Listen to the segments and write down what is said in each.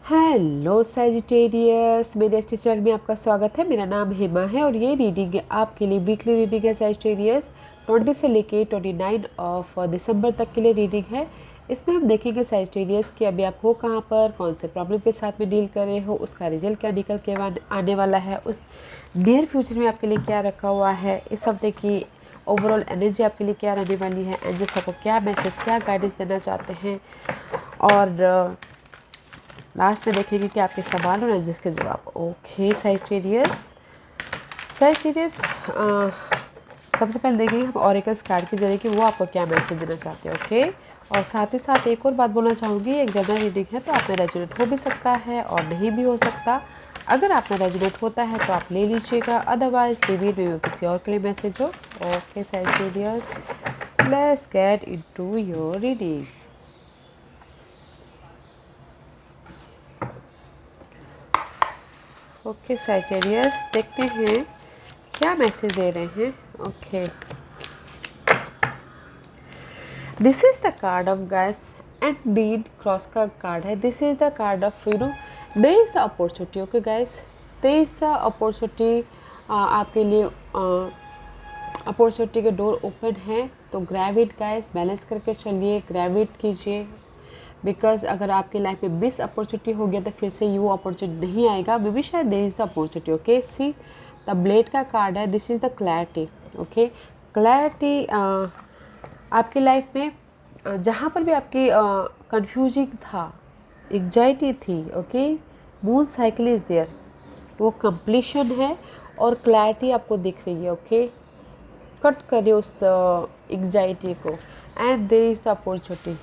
Hello Sagittarius, मेरे इस channel में आपका स्वागत है। मेरा नाम हेमा है और ये रीडिंग आपके लिए वीकली रीडिंग है। सैजिटेरियस 20 से लेके 29 ऑफ दिसंबर तक के लिए रीडिंग है। इसमें हम देखेंगे सैजिटेरियस कि अभी आप हो कहाँ पर, कौन से प्रॉब्लम के साथ में डील कर रहे हो, उसका रिजल्ट क्या निकल के आने वाला है, उस नियर फ्यूचर में आपके लिए क्या रखा हुआ है, इस हफ्ते की ओवरऑल एनर्जी आपके लिए क्या रहने वाली है, एंजल्स आपको क्या मैसेज, क्या गाइडेंस देना चाहते हैं, और लास्ट में देखेंगे कि आपके सवाल और जिसके जवाब। ओके सैजिटेरियस, सैजिटेरियस सबसे पहले देखेंगे हम ऑरेकल्स कार्ड के जरिए कि वो आपको क्या मैसेज देना चाहते हैं। ओके, और साथ ही साथ एक और बात बोलना चाहूँगी, एक जनरल रीडिंग है तो आप में रेजोनेट हो भी सकता है और नहीं भी हो सकता। अगर आप में रेजोनेट होता है तो आप ले लीजिएगा, अदरवाइज रिवील में किसी और के लिए मैसेज हो। Okay Sagittarius, let's get into your reading. Okay Sagittarius, देखते हैं क्या मैसेज दे रहे हैं। Okay, this is the card of guys and deed cross का कार्ड है। This is the card of there is the opportunity. Okay guys, there is the opportunity, आपके लिए अपॉर्चुनिटी के डोर ओपन है, तो ग्रैब इट गाइस, बैलेंस करके चलिए, grab it कीजिए। बिकॉज अगर आपकी लाइफ में मिस अपॉर्चुनिटी हो गया तो फिर से ये वो अपॉर्चुनिटी नहीं आएगा। मे बी शायद there is the opportunity. Okay, see the blade का कार्ड है। This is the clarity. Okay, clarity आपकी लाइफ में जहाँ पर भी आपकी कंफ्यूजिंग था, एग्जाइटी थी, okay, moon cycle is there, वो कंप्लीशन है और क्लैरिटी आपको दिख रही है। ओके, कट करिए उस एग्जाइटी को and there is the opportunity.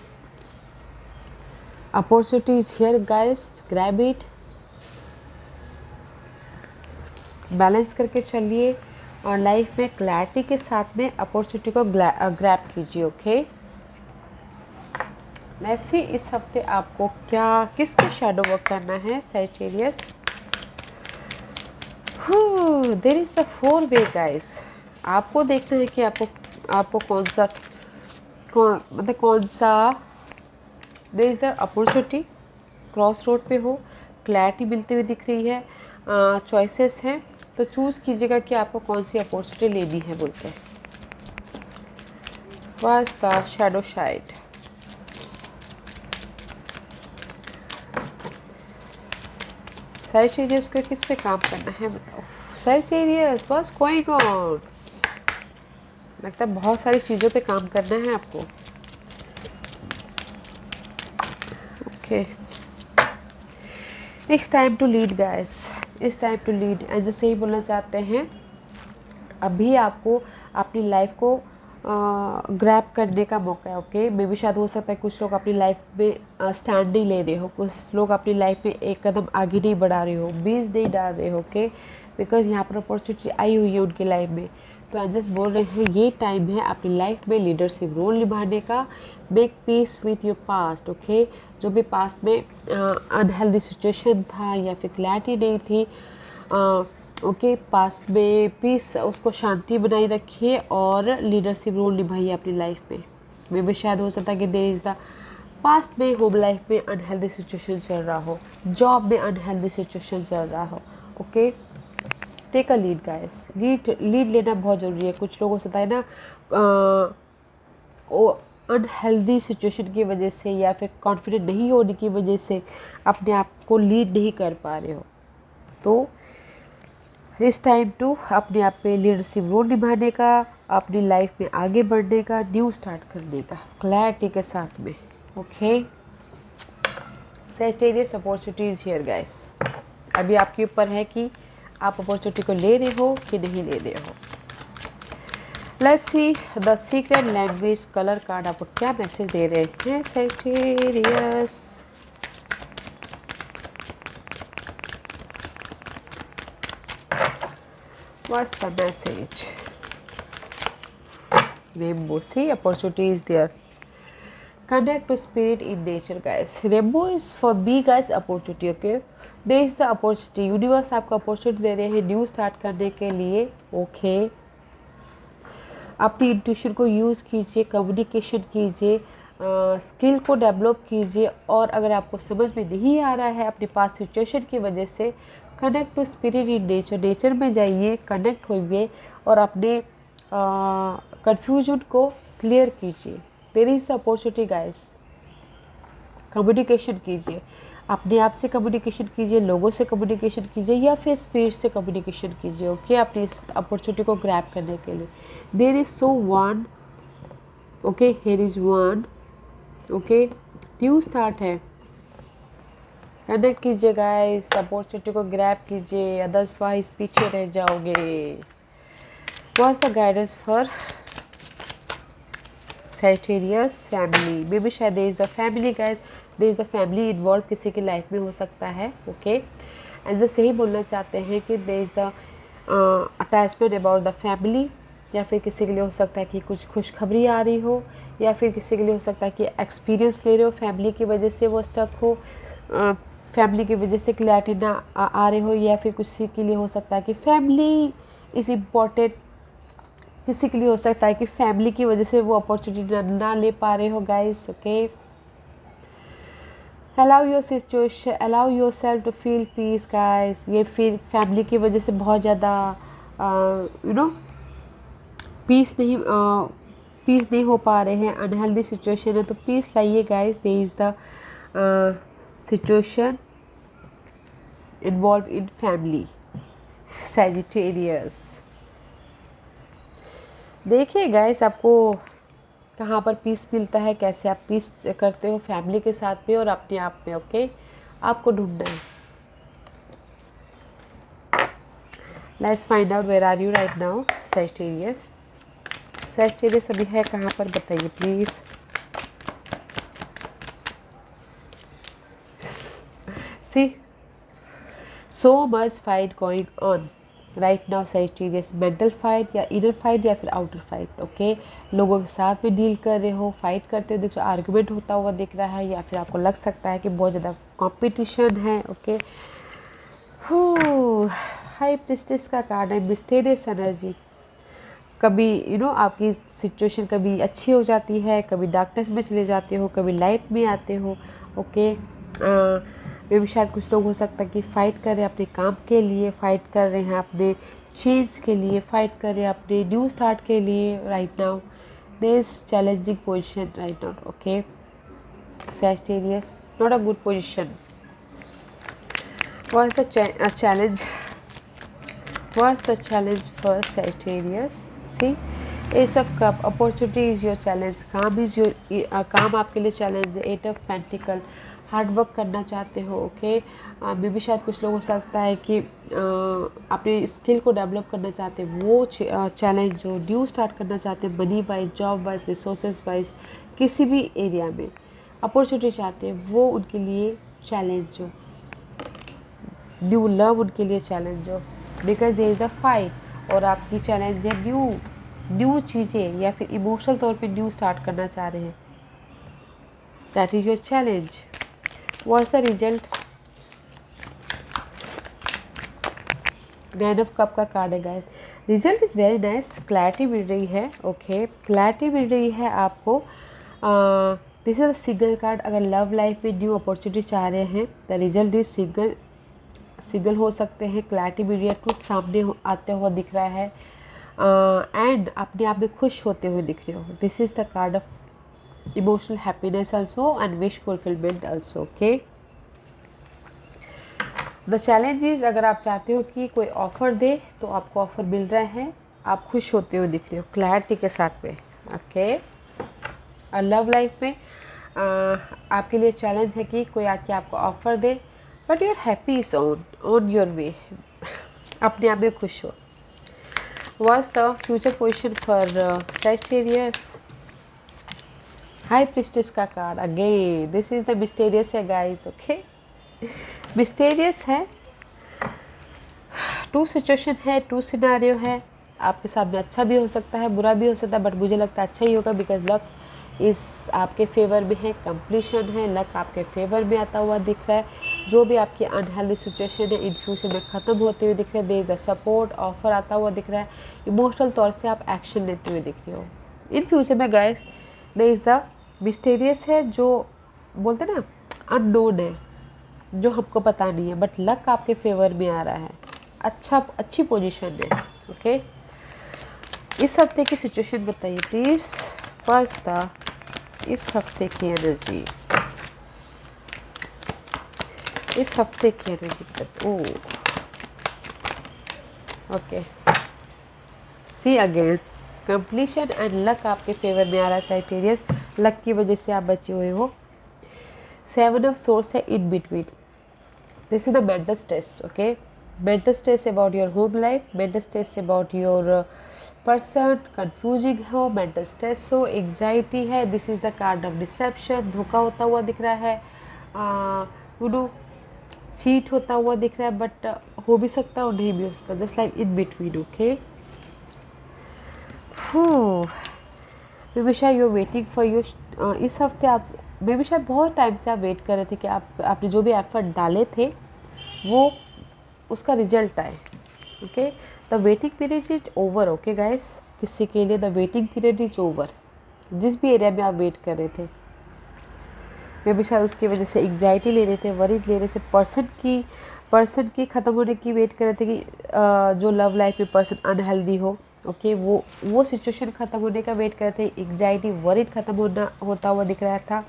Opportunity is here guys, grab it, balance करके चलिए और लाइफ में क्लैरिटी के साथ में अपॉर्चुनिटी को ग्रैब कीजिए। ओके, वैसे इस हफ्ते आपको क्या, किस पे शैडो वर्क करना है Sagittarius. There is the 4 way guys. आपको देखना है कि आपको कौन सा there is the opportunity, cross road पे हो, क्लैरिटी मिलती हुई दिख रही है, चॉइसेस हैं, तो चूज़ कीजिएगा कि आपको कौन सी अपॉर्चुनिटी लेनी है बोल के। Was the shadow side. Sagittarius को किस पे काम करना है बताओ। Sagittarius, what's going on. लगता है बहुत सारी चीज़ों पे काम करना है आपको। Okay, it's time to lead guys, it's time to lead. जैसे ही बोलना चाहते हैं, अभी आपको अपनी लाइफ को ग्रैब करने का मौका है। ओके, मे भी शायद हो सकता है कुछ लोग अपनी लाइफ में स्टैंड नहीं ले रहे हो, कुछ लोग अपनी लाइफ में एक कदम आगे नहीं बढ़ा रहे हो, बीज नहीं डाल रहे हो। ओके, बिकॉज यहाँ पर अपॉर्चुनिटी आई हुई है उनकी लाइफ में, तो आज जस्ट बोल रहे हैं ये टाइम है अपनी लाइफ में लीडरशिप रोल निभाने का। Make peace with your past. Okay, जो भी पास्ट में अनहेल्दी सिचुएशन था या फिर क्लैरिटी नहीं थी, ओके, पास्ट में पीस, उसको शांति बनाए रखिए और लीडरशिप रोल निभाइए अपनी लाइफ में। मे भी शायद हो सकता है कि देयर इज़ द पास्ट में होम लाइफ में अनहेल्दी सिचुएशन चल रहा हो, जॉब में अनहेल्दी सिचुएशन चल रहा हो। Okay, take a lead guys, lead लेना बहुत ज़रूरी है। कुछ लोगों से होता है ना, वो अनहेल्दी सिचुएशन की वजह से या फिर कॉन्फिडेंट नहीं होने की वजह से अपने आप को लीड नहीं कर पा रहे हो, तो इस टाइम टू अपने आप पे लीडरशिप रोल निभाने का, अपनी लाइफ में आगे बढ़ने का, न्यू स्टार्ट करने का, क्लैरिटी के साथ में। Okay, Sagittarius, opportunities here guys. अभी आपके ऊपर है कि आप अपॉर्चुनिटी को ले रहे हो कि नहीं ले रहे हो। Let's see the secret language colour card आपको क्या मैसेज दे रहे हैं Sagittarius. What's the message? Rainbow, see opportunity is there. Connect to spirit in nature guys. Rainbow is for me guys opportunity. Okay, there is the opportunity. Universe आपको opportunity दे रहे हैं new start करने के लिए। Okay, अपनी intuition को use कीजिए, communication कीजिए, स्किल को डेवलप कीजिए, और अगर आपको समझ में नहीं आ रहा है अपने पास सिचुएशन की वजह से, connect to spirit in nature, nature में जाइए, कनेक्ट होइए और अपने कन्फ्यूजन को क्लियर कीजिए। There is the opportunity guys. Communication कीजिए, अपने आप से कम्युनिकेशन कीजिए, लोगों से कम्युनिकेशन कीजिए, या फिर स्पिरिट से कम्युनिकेशन कीजिए। ओके, अपनी इस अपॉर्चुनिटी को ग्रैब करने के लिए। There is so one, okay, here is one, okay, new start है। कनेक्ट कीजिए गाइस, अपॉर्चुनिटी को ग्रैब कीजिए, अदरवाइज पीछे रह जाओगे। What's the guidance for Sagittarius family में भी शायद there is the family guys, there is the family involve किसी की लाइफ में हो सकता है। ओके, एंड सही बोलना चाहते हैं कि there is the attachment about the family, या फिर किसी के लिए हो सकता है कि कुछ खुशखबरी आ रही हो, या फिर किसी के लिए हो सकता है कि एक्सपीरियंस ले रहे हो, फैमिली की वजह से वो स्टक हो, फैमिली की वजह से क्लैरिटी ना आ रहे हो, या फिर किसी के लिए हो सकता है कि फैमिली इज़ इम्पॉर्टेंट, किसी के लिए हो सकता है कि फैमिली की वजह से वो अपॉर्चुनिटी ना ले पा रहे हो guys. Okay, allow your situation, allow your self to feel peace guys. ये फील फैमिली की वजह से बहुत ज़्यादा पीस नहीं हो पा रहे हैं, अनहेल्दी सिचुएशन है, तो पीस लाइए guys. There is the situation involve in family Sagittarius. देखिए गाइस, आपको कहाँ पर पीस मिलता है, कैसे आप पीस करते हो फैमिली के साथ में और अपने आप में। ओके, आपको ढूंढना है। Let's find out where are you right now Sagittarius. Sagittarius अभी है कहाँ पर, बताइए please. See, so much fight going on right now Sagittarius. Mental fight या इनर फाइट या फिर आउटर फाइट। ओके, लोगों के साथ में डील कर रहे हो, फाइट करते हुए दिख रहे हो, आर्गुमेंट होता हुआ दिख रहा है, या फिर आपको लग सकता है कि बहुत ज़्यादा कंपटीशन है। ओके, हाई प्रिस्टेस का कार्ड है, मिस्टीरियस एनर्जी। कभी आपकी सिचुएशन कभी अच्छी हो जाती है, कभी डार्कनेस में चले जाते हो, कभी लाइट में आते हो। ओके, मे भी शायद कुछ लोग हो सकता है कि फ़ाइट कर रहे हैं अपने काम के लिए, फ़ाइट कर रहे हैं अपने चेंज के लिए, फ़ाइट कर रहे हैं अपने न्यू स्टार्ट के लिए right now. There is challenging position right now. Okay Sagittarius, not a good position. What is the challenge, what is the challenge for Sagittarius. See, ace of cup, opportunity is your challenge, काम is your, काम आपके लिए challenge है। Eight of pentacle, hard work करना चाहते हो। Okay, मे भी शायद कुछ लोग हो सकता है कि अपने स्किल को डेवलप करना चाहते हैं, वो चैलेंज जो न्यू स्टार्ट करना चाहते हैं, money wise, job wise, resources wise, किसी भी एरिया में अपॉर्चुनिटी चाहते हैं, वो उनके लिए चैलेंज हो। न्यू लव उनके लिए चैलेंज हो, because there is a fight, और आपकी चैलेंज है न्यू चीज़ें, या फिर इमोशनल तौर पे न्यू स्टार्ट करना चाह रहे हैं। That is your challenge. What's the result. Nine of cup का कार्ड है guys. Result is very nice, clarity मिल रही है। ओके, क्लैरिटी मिल रही है आपको। This is a single card. अगर लव लाइफ में न्यू अपॉर्चुनिटी चाह रहे हैं, द रिजल्ट इज सिंगल हो सकते हैं। क्लैरिटी मिल रही है, ट्रुथ सामने आते हुआ दिख रहा है, एंड अपने आप में खुश होते हुए दिख रहे हो। This is the card of emotional happiness also and wish fulfilment also. Okay, the challenge is, अगर आप चाहते हो कि कोई ऑफ़र दे तो आपको ऑफ़र मिल रहा है, आप खुश होते हुए दिख रहे हो क्लैरिटी के साथ में। ओके, और लव लाइफ में आपके लिए चैलेंज है कि कोई आके आपको ऑफ़र दे, but you are happy is on your way, अपने आप में खुश हो। What's the future position for Sagittarius. High priestess का card again. This is the mysterious है गाइस। ओके, मिस्टीरियस है, टू सिचुएशन है, टू सिनारियो है। आपके साथ में अच्छा भी हो सकता है, बुरा भी हो सकता है, बट मुझे लगता है अच्छा ही होगा, बिकॉज लक इस आपके फेवर में है, कंप्लीशन है, लक आपके फेवर में आता हुआ दिख रहा है। जो भी आपकी अनहेल्दी सिचुएशन है इन फ्यूचर में ख़त्म होते हुए दिख रहे हैं। देयर द सपोर्ट ऑफर आता हुआ दिख रहा है, इमोशनल तौर से आप एक्शन लेते हुए दिख रहे हो इन फ्यूचर में guys. There is the mysterious है, जो बोलते ना अननोन है, जो हमको पता नहीं है, बट लक आपके फेवर में आ रहा है, अच्छी पोजीशन है। ओके, इस हफ्ते की सिचुएशन बताइए प्लीज़। फर्स्ट था इस हफ्ते की एनर्जी, इस हफ्ते की energy. Okay, see again completion and luck आपके फेवर में आ रहा है सैजिटेरियस, लक की वजह से आप बचे हुए हो। 7 ऑफ सोर्स है in between, this is the mental stress. Okay, mental stress about your home life, mental stress about your person, confusing हो, मेंटल स्ट्रेस हो, एग्जाइटी है। This is the card of deception, धोखा होता हुआ दिख रहा है, यू नो चीट होता हुआ दिख रहा है, बट हो भी सकता है और नहीं भी हो सकता, just like in between. Okay, baby you waiting for you, इस हफ्ते आप बेबी शायद बहुत टाइम से आप वेट कर रहे थे कि आपने जो भी एफर्ट डाले थे वो उसका रिजल्ट आए। Okay, the waiting period is over. Okay guys, किसी के लिए the waiting period is over, जिस भी एरिया में आप वेट कर रहे थे, मे भी शायद उसकी वजह से एग्जाइटी ले रहे थे, वरीड ले रहे थे, पर्सन की ख़त्म होने की वेट कर रहे थे कि जो लव लाइफ में पर्सन अनहेल्दी हो। ओके, वो सिचुएशन ख़त्म होने का वेट कर रहे थे, एग्जाइटी वरीड ख़त्म होता हुआ दिख रहा था।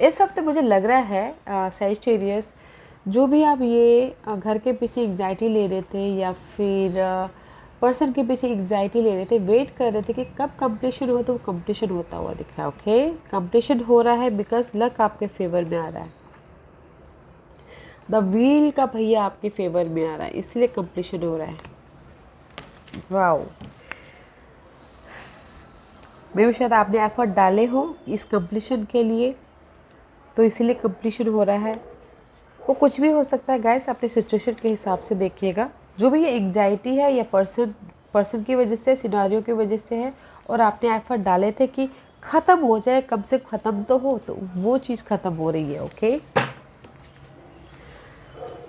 इस हफ्ते मुझे लग रहा है सैजिटेरियस, जो भी आप ये घर के पीछे एग्जाइटी ले रहे थे या फिर पर्सन के पीछे एग्जाइटी ले रहे थे, वेट कर रहे थे कि कब कंप्लीशन हो, तो वो कंप्लीशन होता हुआ दिख रहा है। ओके, कंप्लीशन हो रहा है बिकॉज लक आपके फेवर में आ रहा है, द व्हील का भैया आपके फेवर में आ रहा है, इसलिए कंप्लीशन हो रहा है। वाओ, मे भी शायद आपने एफर्ट डाले हो इस कंप्लीशन के लिए, तो इसीलिए कंप्लीशन हो रहा है। वो कुछ भी हो सकता है गाइस, अपने सिचुएशन के हिसाब से देखिएगा। जो भी ये एग्जाइटी है या पर्सन की वजह से, सिनारियो की वजह से है, और आपने एफर्ट डाले थे कि ख़त्म हो जाए, कम से ख़त्म तो हो, तो वो चीज़ ख़त्म हो रही है। ओके,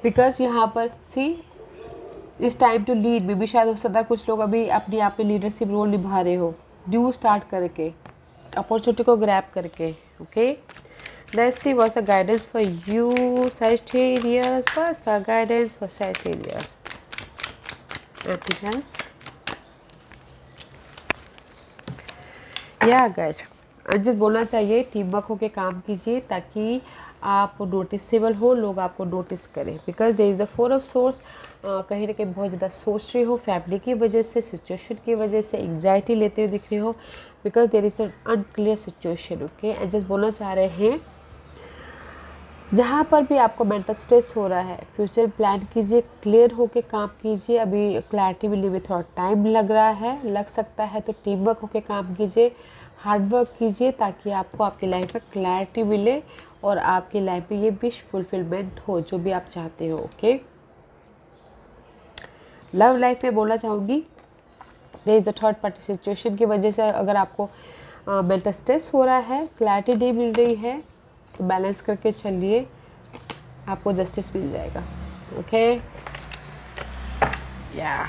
बिकॉज यहाँ पर सी इस टाइम टू लीड में भी शायद हो सकता है कुछ लोग अभी अपने आप में लीडरशिप रोल निभा रहे हो, न्यू स्टार्ट करके, अपॉर्चुनिटी को ग्रैब करके। Okay, let's see what's the guidance for you Sagittarius. What's the guidance for Sagittarius? Anything else? Yeah guys, Anjit बोलना चाहिए टीम वर्क होके काम कीजिए ताकि आप नोटिसेबल हो, लोग आपको नोटिस करें, because there is the 4 of source. कहीं ना कहीं बहुत ज़्यादा सोच रहे हो, फैमिली की वजह से, सिचुएशन की वजह से एग्जाइटी लेते हुए दिख रहे हो, because there is the unclear situation. Okay, अंजित बोलना चाह रहे हैं जहाँ पर भी आपको मेंटल स्ट्रेस हो रहा है, फ्यूचर प्लान कीजिए, क्लियर होके काम कीजिए। अभी क्लैरिटी मिलने में थोड़ा टाइम लग रहा है, लग सकता है, तो टीम वर्क होके काम कीजिए, हार्ड वर्क कीजिए, ताकि आपको आपकी लाइफ में क्लैरिटी मिले और आपकी लाइफ में ये विश फुलफिलमेंट हो, जो भी आप चाहते हो। ओके, लव लाइफ में बोलना चाहूँगी, there is the third party situation की वजह से अगर आपको मेंटल स्ट्रेस हो रहा है, क्लैरिटी नहीं मिल रही है, तो बैलेंस करके चलिए, आपको जस्टिस मिल जाएगा। ओके, या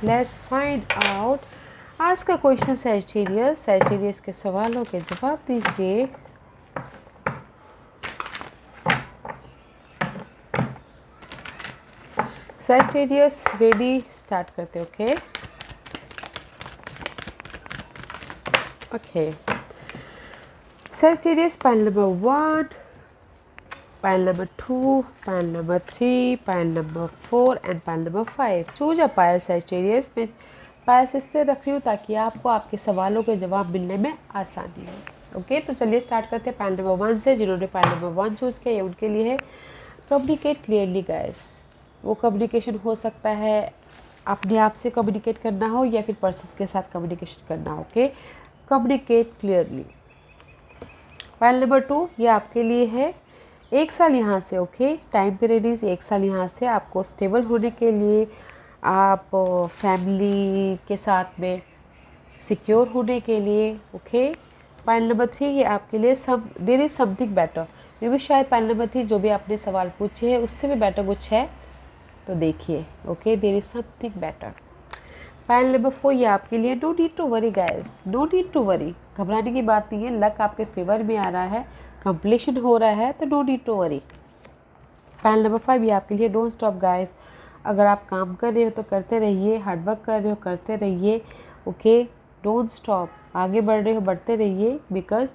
लेट्स फाइंड आउट आज का क्वेश्चन सैजिटेरियस के सवालों के जवाब दीजिए। सैजिटेरियस रेडी, स्टार्ट करते। Okay okay, Sagittarius, pile number 1, pile number 2, pile number 3, pile number 4 and pile number 5. Choose a pile Sagittarius में पाइल्स इसलिए रख रही हूँ ताकि आपको आपके सवालों के जवाब मिलने में आसानी हो। ओके, तो चलिए स्टार्ट करते हैं पाइल नंबर 1 से। जिन्होंने पाइल नंबर 1 चूज़ किया, ये उनके लिए है कम्युनिकेट क्लियरली गाइस। वो कम्युनिकेशन हो सकता है अपने आप से कम्युनिकेट करना हो या फिर पर्सन के साथ कम्युनिकेशन करना हो। Okay, communicate clearly. File number 2 ये आपके लिए है 1 साल यहाँ से। ओके, टाइम पीरियड इज 1 साल यहाँ से आपको स्टेबल होने के लिए, आप फैमिली के साथ में सिक्योर होने के लिए। ओके, फाइल नंबर 3 ये आपके लिए देयर इज़ समथिंग बेटर। मे भी शायद फाइल नंबर 3 जो भी आपने सवाल पूछे हैं उससे भी बेटर कुछ है, तो देखिए। Okay, there is something better. Pile number 4 ये आपके लिए no need to worry guys, no need to worry, घबराने की बात नहीं है। लक आपके फेवर में आ रहा है, कंप्लीशन हो रहा है, तो no need to worry. Pile number 5 ये आपके लिए डोंट स्टॉप गाइस, अगर आप काम कर रहे हो तो करते रहिए, हार्डवर्क कर रहे हो करते रहिए, ओके, डोंट स्टॉप, आगे बढ़ रहे हो बढ़ते रहिए, because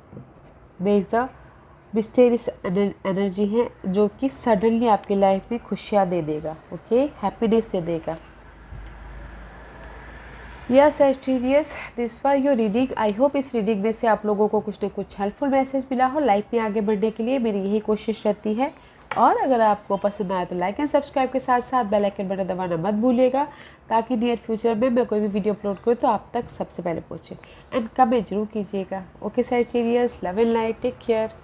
there is the mysterious energy है जो कि सडनली आपकी लाइफ में खुशियाँ दे देगा, ओके, हैप्पीनेस दे देगा। Yes Sagittarius, this was your reading. I hope इस रीडिंग में से आप लोगों को कुछ ना कुछ हेल्पफुल मैसेज मिला हो। लाइफ में आगे बढ़ने के लिए मेरी यही कोशिश रहती है। और अगर आपको पसंद आया तो लाइक एंड सब्सक्राइब के साथ साथ बेल आइकन बटन दबाना मत भूलिएगा, ताकि नियर फ्यूचर में मैं कोई भी वीडियो अपलोड करूँ तो आप तक सबसे पहले पहुँचे। एंड कमेंट जरूर कीजिएगा। Okay Sagittarius, love and light, take care.